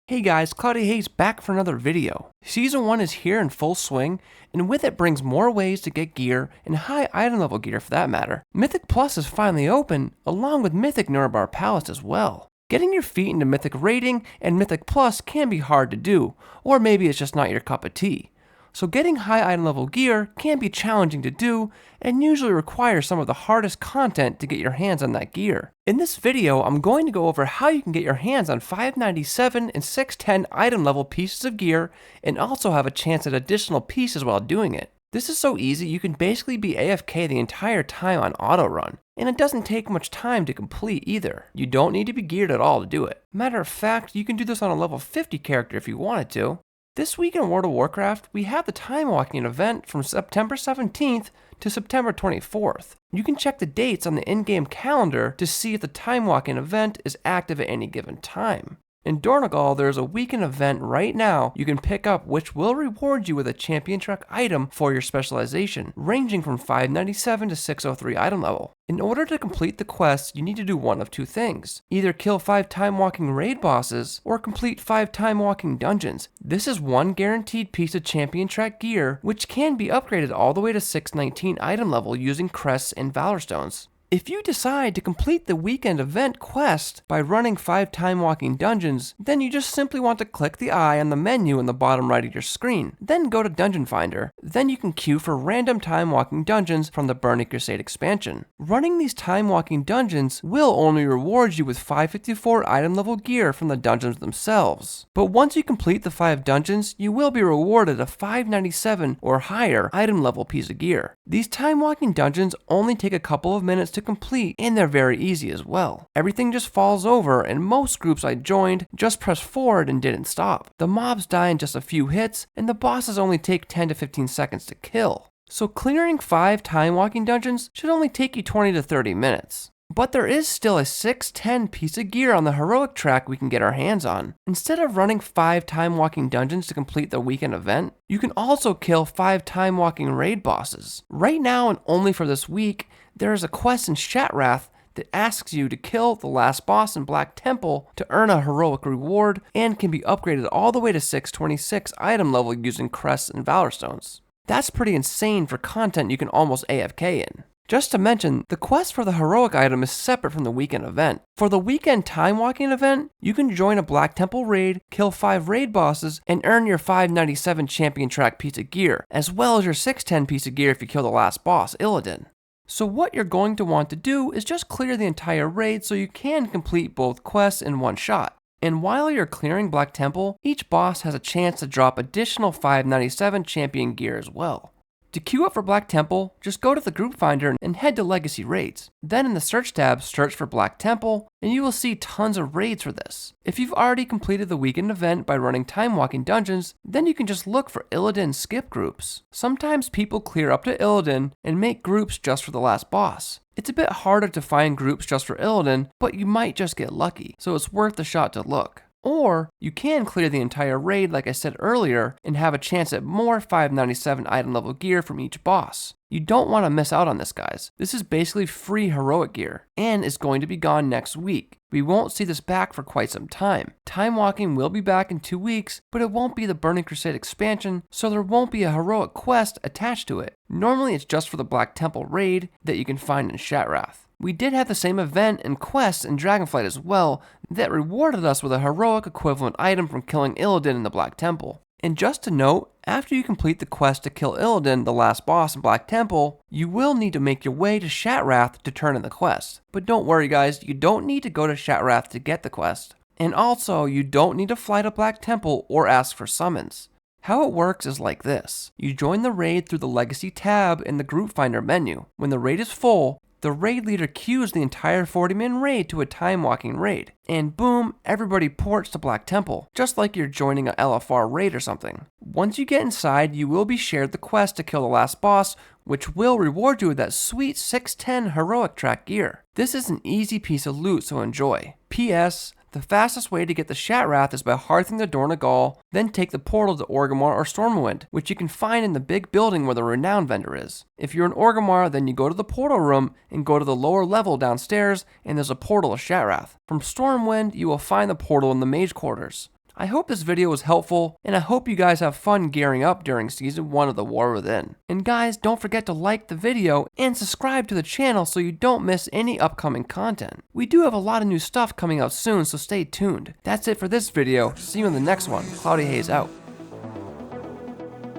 Hey guys, Cloudy Haze back for another video. Season 1 is here in full swing, and with it brings more ways to get gear, and high item level gear for that matter. Mythic Plus is finally open, along with Mythic Nerub-ar Palace as well. Getting your feet into Mythic Rating and Mythic Plus can be hard to do, or maybe it's just not your cup of tea. So getting high item level gear can be challenging to do and usually requires some of the hardest content to get your hands on that gear. In this video, I'm going to go over how you can get your hands on 597 and 610 item level pieces of gear and also have a chance at additional pieces while doing it. This is so easy you can basically be AFK the entire time on auto run. And it doesn't take much time to complete either. You don't need to be geared at all to do it. Matter of fact, you can do this on a level 50 character if you wanted to. This week in World of Warcraft, we have the Time Walking event from September 17th to September 24th. You can check the dates on the in-game calendar to see if the Time Walking event is active at any given time. In Dornogal, there is a weekend event right now you can pick up which will reward you with a champion track item for your specialization, ranging from 597 to 603 item level. In order to complete the quest, you need to do one of two things. Either kill 5 time walking raid bosses, or complete 5 time walking dungeons. This is one guaranteed piece of champion track gear, which can be upgraded all the way to 619 item level using crests and valor stones. If you decide to complete the weekend event quest by running 5 time walking dungeons, then you just simply want to click the eye on the menu in the bottom right of your screen, then go to Dungeon Finder. Then you can queue for random time walking dungeons from the Burning Crusade expansion. Running these time walking dungeons will only reward you with 554 item level gear from the dungeons themselves. But once you complete the 5 dungeons, you will be rewarded a 597 or higher item level piece of gear. These time walking dungeons only take a couple of minutes to complete, and they're very easy as well. Everything just falls over, and most groups I joined just pressed forward and didn't stop. The mobs die in just a few hits, and the bosses only take 10 to 15 seconds to kill. So clearing 5 time walking dungeons should only take you 20 to 30 minutes. But there is still a 610 piece of gear on the heroic track we can get our hands on. Instead of running 5 time walking dungeons to complete the weekend event, you can also kill 5 time walking raid bosses. Right now and only for this week, there is a quest in Shattrath that asks you to kill the last boss in Black Temple to earn a heroic reward and can be upgraded all the way to 626 item level using crests and valor stones. That's pretty insane for content you can almost AFK in. Just to mention, the quest for the heroic item is separate from the weekend event. For the weekend time walking event, you can join a Black Temple raid, kill 5 raid bosses, and earn your 597 champion track piece of gear, as well as your 610 piece of gear if you kill the last boss, Illidan. So what you're going to want to do is just clear the entire raid so you can complete both quests in one shot. And while you're clearing Black Temple, each boss has a chance to drop additional 597 champion gear as well. To queue up for Black Temple, just go to the group finder and head to Legacy Raids. Then in the search tab, search for Black Temple, and you will see tons of raids for this. If you've already completed the weekend event by running time walking dungeons, then you can just look for Illidan skip groups. Sometimes people clear up to Illidan and make groups just for the last boss. It's a bit harder to find groups just for Illidan, but you might just get lucky, so it's worth the shot to look. Or you can clear the entire raid like I said earlier and have a chance at more 597 item level gear from each boss. You don't want to miss out on this, guys. This is basically free heroic gear and is going to be gone next week. We won't see this back for quite some time. Time walking will be back in 2 weeks, but it won't be the Burning Crusade expansion, so there won't be a heroic quest attached to it. Normally it's just for the Black Temple raid that you can find in Shattrath. We did have the same event and quest in Dragonflight as well that rewarded us with a heroic equivalent item from killing Illidan in the Black Temple. And just to note, after you complete the quest to kill Illidan, the last boss in Black Temple, you will need to make your way to Shattrath to turn in the quest. But don't worry guys, you don't need to go to Shattrath to get the quest. And also, you don't need to fly to Black Temple or ask for summons. How it works is like this. You join the raid through the Legacy tab in the group finder menu. When the raid is full, the raid leader queues the entire 40-man raid to a time walking raid. And boom, everybody ports to Black Temple, just like you're joining a LFR raid or something. Once you get inside, you will be shared the quest to kill the last boss, which will reward you with that sweet 610 heroic track gear. This is an easy piece of loot, so enjoy. P.S. The fastest way to get to Shattrath is by hearthing the Dornogal, then take the portal to Orgrimmar or Stormwind, which you can find in the big building where the renown vendor is. If you're in Orgrimmar, then you go to the portal room and go to the lower level downstairs, and there's a portal to Shattrath. From Stormwind, you will find the portal in the mage quarters. I hope this video was helpful, and I hope you guys have fun gearing up during Season 1 of The War Within. And guys, don't forget to like the video and subscribe to the channel so you don't miss any upcoming content. We do have a lot of new stuff coming out soon, so stay tuned. That's it for this video. See you in the next one. Cloudy Haze out.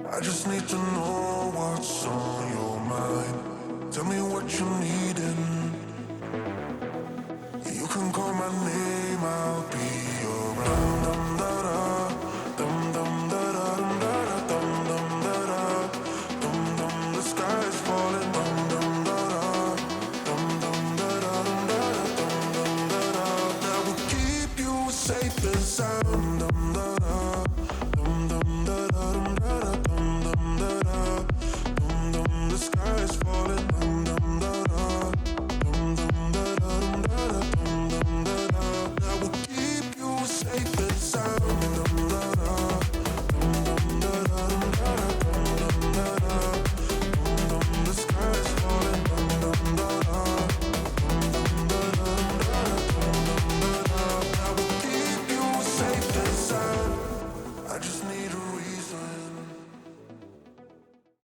I just need to know what's on your mind. Tell me what you needin'. You can call my name, I'll be around. Dum da da, dum dum da da, dum dum da da, dum dum. The sky is falling. Dum dum da da, dum dum da da, dum dum da da. That will keep you safe and sound. Dum da da, dum dum da da, dum da da, dum dum da da, dum dum. The sky is falling.